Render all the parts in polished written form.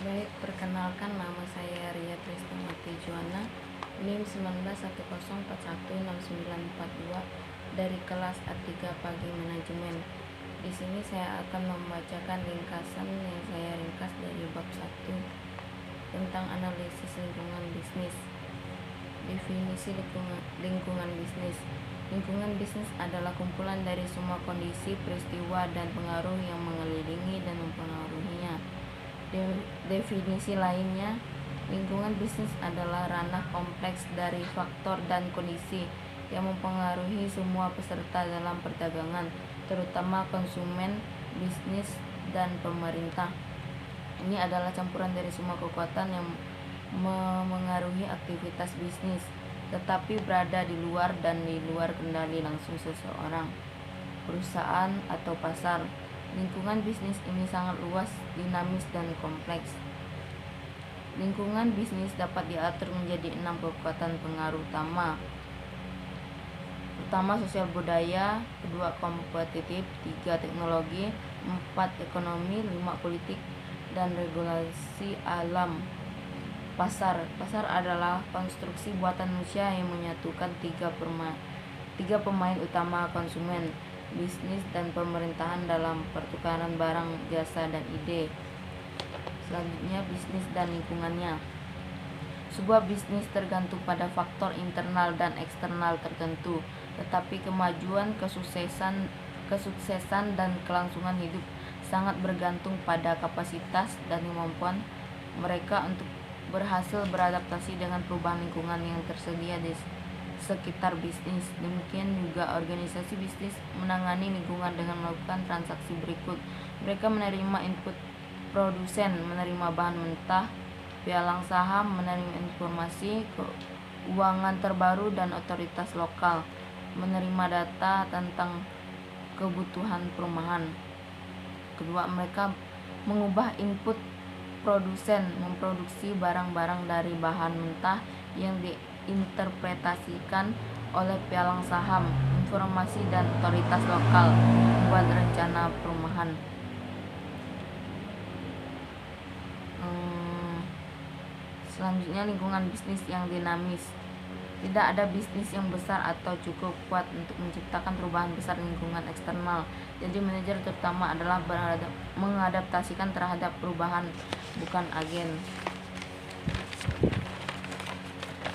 Baik, perkenalkan nama saya Ria Tristamati Juwana, NIM 1910416942 dari kelas A3 Pagi Manajemen. Di sini saya akan membacakan ringkasan yang saya ringkas dari bab 1 tentang analisis lingkungan bisnis. Definisi lingkungan bisnis. Lingkungan bisnis adalah kumpulan dari semua kondisi, peristiwa, dan pengaruh yang mengelilingi dan mempengaruhinya. Definisi lainnya, lingkungan bisnis adalah ranah kompleks dari faktor dan kondisi yang mempengaruhi semua peserta dalam perdagangan, terutama konsumen, bisnis, dan pemerintah. Ini adalah campuran dari semua kekuatan yang memengaruhi aktivitas bisnis, tetapi berada di luar dan di luar kendali langsung seseorang, perusahaan, atau pasar. Lingkungan bisnis ini sangat luas, dinamis, dan kompleks. Lingkungan bisnis dapat diatur menjadi 6 kekuatan pengaruh utama. Pertama, sosial budaya, kedua, kompetitif, 3, teknologi, 4, ekonomi, 5, politik, dan regulasi alam. Pasar adalah konstruksi buatan manusia yang menyatukan tiga pemain utama: konsumen, bisnis, dan pemerintahan dalam pertukaran barang, jasa, dan ide. Selanjutnya, bisnis dan lingkungannya. Sebuah bisnis tergantung pada faktor internal dan eksternal tertentu, tetapi kemajuan, kesuksesan, dan kelangsungan hidup sangat bergantung pada kapasitas dan kemampuan mereka untuk berhasil beradaptasi dengan perubahan lingkungan yang tersedia di sekitar bisnis. Demikian juga organisasi bisnis menangani lingkungan dengan melakukan transaksi berikut. Mereka menerima input produsen, menerima bahan mentah, pialang saham, menerima informasi keuangan terbaru, dan otoritas lokal menerima data tentang kebutuhan perumahan. Kedua, mereka mengubah input produsen, memproduksi barang-barang dari bahan mentah yang diinterpretasikan oleh pialang saham, informasi, dan otoritas lokal membuat rencana perumahan. Selanjutnya, lingkungan bisnis yang dinamis. Tidak ada bisnis yang besar atau cukup kuat untuk menciptakan perubahan besar lingkungan eksternal. Jadi manajer terutama adalah mengadaptasikan terhadap perubahan, bukan agen.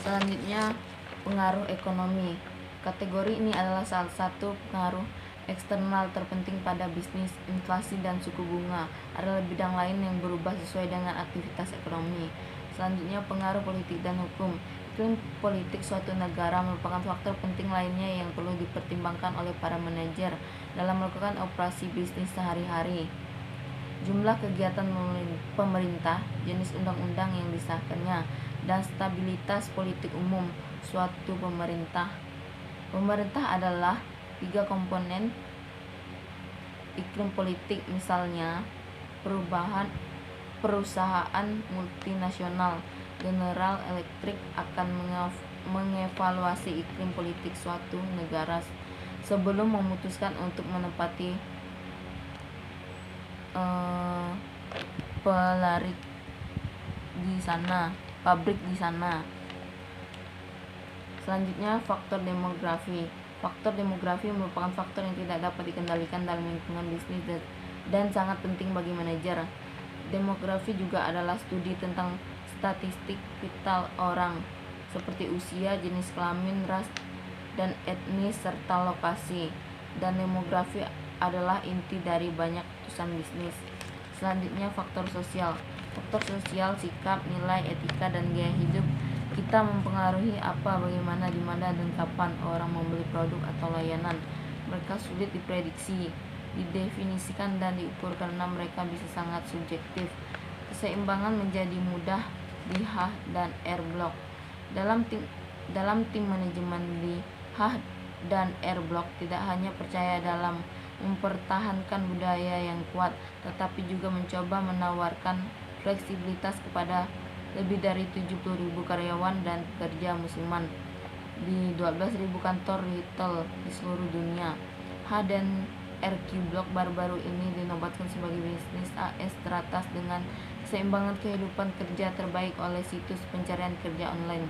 Selanjutnya, pengaruh ekonomi. Kategori ini adalah salah satu pengaruh eksternal terpenting pada bisnis. Inflasi dan suku bunga adalah bidang lain yang berubah sesuai dengan aktivitas ekonomi. Selanjutnya, pengaruh politik dan hukum. Iklim politik suatu negara merupakan faktor penting lainnya yang perlu dipertimbangkan oleh para manajer dalam melakukan operasi bisnis sehari-hari. Jumlah kegiatan pemerintah, jenis undang-undang yang disahkannya, dan stabilitas politik umum suatu pemerintah. Pemerintah adalah 3 komponen iklim politik, misalnya perusahaan multinasional. General Electric akan mengevaluasi iklim politik suatu negara sebelum memutuskan untuk menempati pabrik di sana. Selanjutnya, faktor demografi. Faktor demografi merupakan faktor yang tidak dapat dikendalikan dalam lingkungan bisnis dan sangat penting bagi manajer. Demografi juga adalah studi tentang statistik vital orang, seperti usia, jenis kelamin, ras, dan etnis, serta lokasi. Dan demografi adalah inti dari banyak keputusan bisnis. Selanjutnya, faktor sosial. Faktor sosial, sikap, nilai, etika, dan gaya hidup kita mempengaruhi apa, bagaimana, di mana, dan kapan orang membeli produk atau layanan. Mereka sulit diprediksi, didefinisikan, dan diukur karena mereka bisa sangat subjektif. Keseimbangan menjadi mudah di H dan R Block. Dalam tim manajemen di H dan R Block tidak hanya percaya dalam mempertahankan budaya yang kuat, tetapi juga mencoba menawarkan fleksibilitas kepada lebih dari 70.000 karyawan dan pekerja musiman di 12.000 kantor retail di seluruh dunia. H dan RQ Block baru-baru ini dinobatkan sebagai bisnis AS teratas dengan keseimbangan kehidupan kerja terbaik oleh situs pencarian kerja online.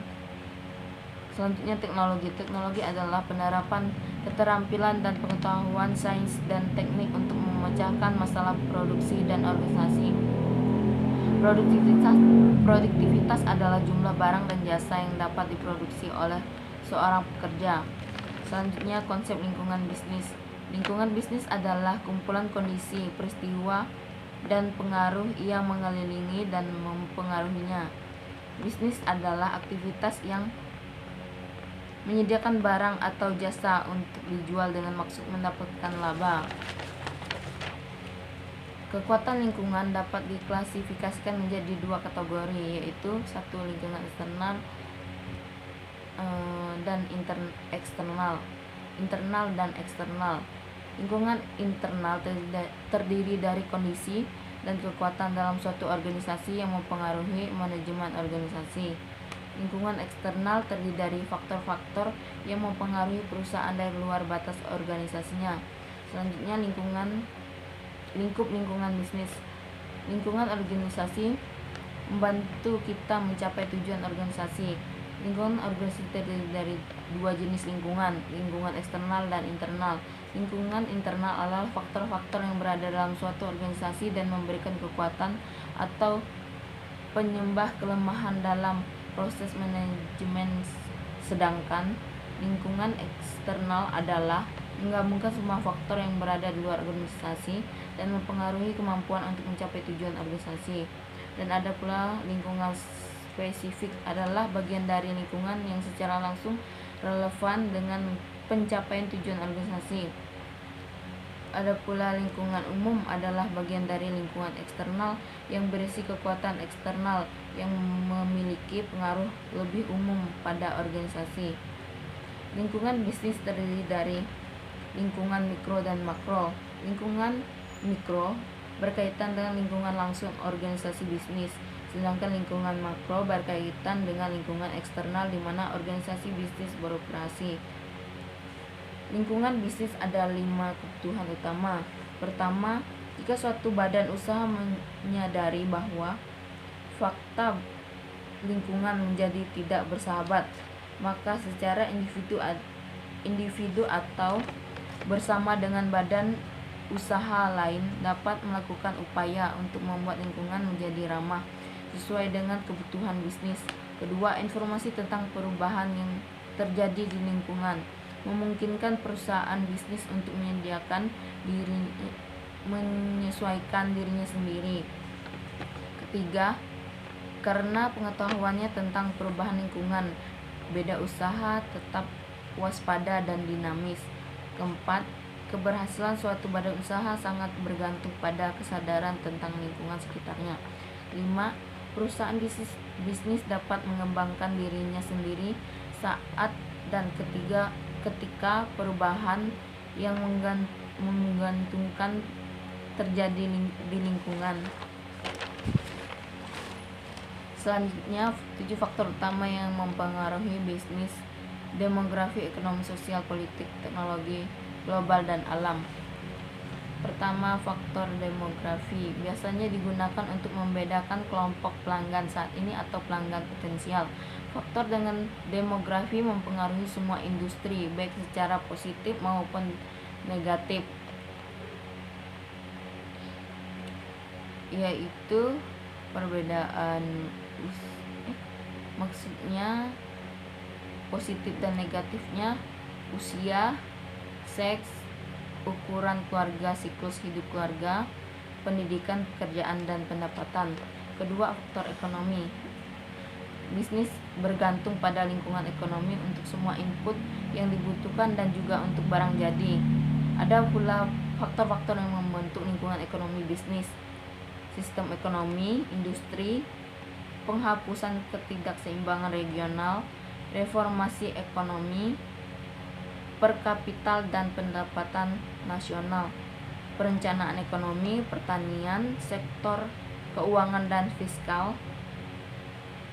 Selanjutnya teknologi. Teknologi adalah penerapan keterampilan dan pengetahuan sains dan teknik untuk memecahkan masalah produksi dan organisasi. Produktivitas adalah jumlah barang dan jasa yang dapat diproduksi oleh seorang pekerja. Selanjutnya konsep lingkungan bisnis. Lingkungan bisnis adalah kumpulan kondisi, peristiwa, dan pengaruh yang mengelilingi dan mempengaruhinya. Bisnis adalah aktivitas yang menyediakan barang atau jasa untuk dijual dengan maksud mendapatkan laba. Kekuatan lingkungan dapat diklasifikasikan menjadi dua kategori, yaitu satu lingkungan eksternal dan internal dan eksternal. Lingkungan internal terdiri dari kondisi dan kekuatan dalam suatu organisasi yang mempengaruhi manajemen organisasi. Lingkungan eksternal terdiri dari faktor-faktor yang mempengaruhi perusahaan dari luar batas organisasinya. Selanjutnya lingkup lingkungan bisnis. Lingkungan organisasi membantu kita mencapai tujuan organisasi. Lingkungan organisasi terdiri dari dua jenis lingkungan eksternal dan internal. Lingkungan internal adalah faktor-faktor yang berada dalam suatu organisasi dan memberikan kekuatan atau penyembah kelemahan dalam proses manajemen, sedangkan lingkungan eksternal adalah menggabungkan semua faktor yang berada di luar organisasi dan mempengaruhi kemampuan untuk mencapai tujuan organisasi. Dan ada pula lingkungan spesifik, adalah bagian dari lingkungan yang secara langsung relevan dengan pencapaian tujuan organisasi. Ada pula lingkungan umum, adalah bagian dari lingkungan eksternal yang berisi kekuatan eksternal yang memiliki pengaruh lebih umum pada organisasi. Lingkungan bisnis terdiri dari lingkungan mikro dan makro. Lingkungan mikro berkaitan dengan lingkungan langsung organisasi bisnis, sedangkan lingkungan makro berkaitan dengan lingkungan eksternal di mana organisasi bisnis beroperasi. Lingkungan bisnis ada 5 kebutuhan utama. Pertama, jika suatu badan usaha menyadari bahwa fakta lingkungan menjadi tidak bersahabat, maka secara individu atau bersama dengan badan usaha lain dapat melakukan upaya untuk membuat lingkungan menjadi ramah sesuai dengan kebutuhan bisnis. Kedua, informasi tentang perubahan yang terjadi di lingkungan memungkinkan perusahaan bisnis untuk menyesuaikan dirinya sendiri. Ketiga, karena pengetahuannya tentang perubahan lingkungan, beda usaha tetap waspada dan dinamis. Keempat, keberhasilan suatu badan usaha sangat bergantung pada kesadaran tentang lingkungan sekitarnya. 5. Perusahaan bisnis dapat mengembangkan dirinya sendiri saat dan ketika perubahan yang menggantungkan terjadi di lingkungan. Selanjutnya, 7 faktor utama yang mempengaruhi bisnis: demografi, ekonomi, sosial, politik, teknologi, global, dan alam. Pertama, faktor demografi biasanya digunakan untuk membedakan kelompok pelanggan saat ini atau pelanggan potensial. Faktor dengan demografi mempengaruhi semua industri, baik secara positif maupun negatif, yaitu perbedaan maksudnya positif dan negatifnya: usia, seks, ukuran keluarga, siklus hidup keluarga, pendidikan, pekerjaan, dan pendapatan. Kedua, faktor ekonomi. Bisnis bergantung pada lingkungan ekonomi untuk semua input yang dibutuhkan dan juga untuk barang jadi. Ada pula faktor-faktor yang membentuk lingkungan ekonomi bisnis: sistem ekonomi, industri, penghapusan ketidakseimbangan regional, reformasi ekonomi, per kapital dan pendapatan nasional, perencanaan ekonomi, pertanian, sektor keuangan dan fiskal,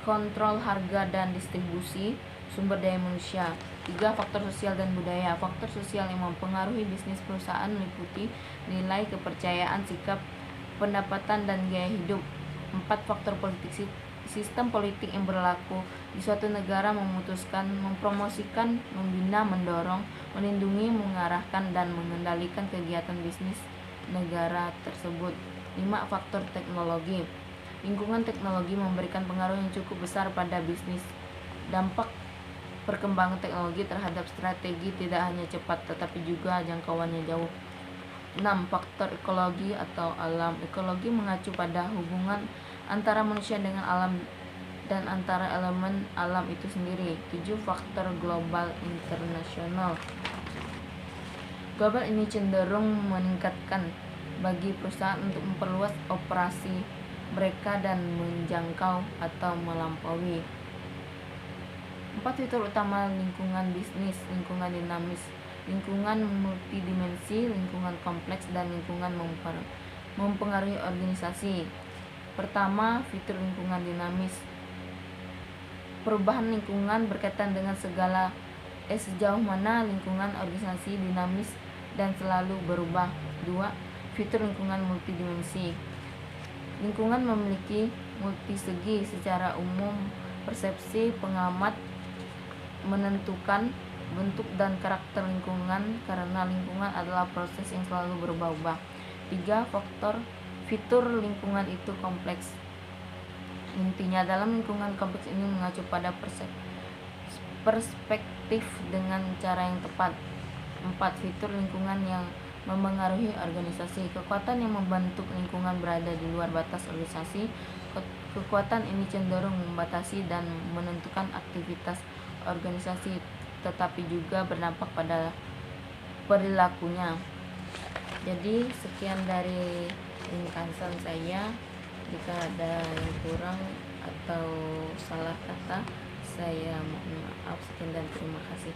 kontrol harga dan distribusi, sumber daya manusia. 3. Faktor sosial dan budaya. Faktor sosial yang mempengaruhi bisnis perusahaan meliputi nilai kepercayaan, sikap, pendapatan, dan gaya hidup. 4. Faktor politik. Sistem politik yang berlaku di suatu negara memutuskan, mempromosikan, membina, mendorong, melindungi, mengarahkan, dan mengendalikan kegiatan bisnis negara tersebut. 5. Faktor teknologi. Lingkungan teknologi memberikan pengaruh yang cukup besar pada bisnis. Dampak perkembangan teknologi terhadap strategi tidak hanya cepat tetapi juga jangkauannya jauh. 6. Faktor ekologi atau alam. Ekologi mengacu pada hubungan antara manusia dengan alam dan antara elemen alam itu sendiri. 7. Faktor global internasional. Global ini cenderung meningkatkan bagi perusahaan untuk memperluas operasi mereka dan menjangkau atau melampaui. 4. Fitur utama lingkungan bisnis. Lingkungan dinamis, lingkungan multidimensi, lingkungan kompleks, dan lingkungan mempengaruhi organisasi. Pertama, fitur lingkungan dinamis. Perubahan lingkungan berkaitan dengan sejauh mana lingkungan organisasi dinamis dan selalu berubah. 2. Fitur lingkungan multidimensi. Lingkungan memiliki multisegi. Secara umum, persepsi pengamat menentukan bentuk dan karakter lingkungan karena lingkungan adalah proses yang selalu berubah-ubah. 3. Fitur lingkungan itu kompleks. Intinya, dalam lingkungan kompleks ini mengacu pada perspektif dengan cara yang tepat. 4. Fitur lingkungan yang mempengaruhi organisasi. Kekuatan yang membentuk lingkungan berada di luar batas organisasi. Kekuatan ini cenderung membatasi dan menentukan aktivitas organisasi, tetapi juga berdampak pada perilakunya. Jadi sekian dari ringkasan saya. Jika ada yang kurang atau salah kata, saya mohon maaf. Sekian dan terima kasih.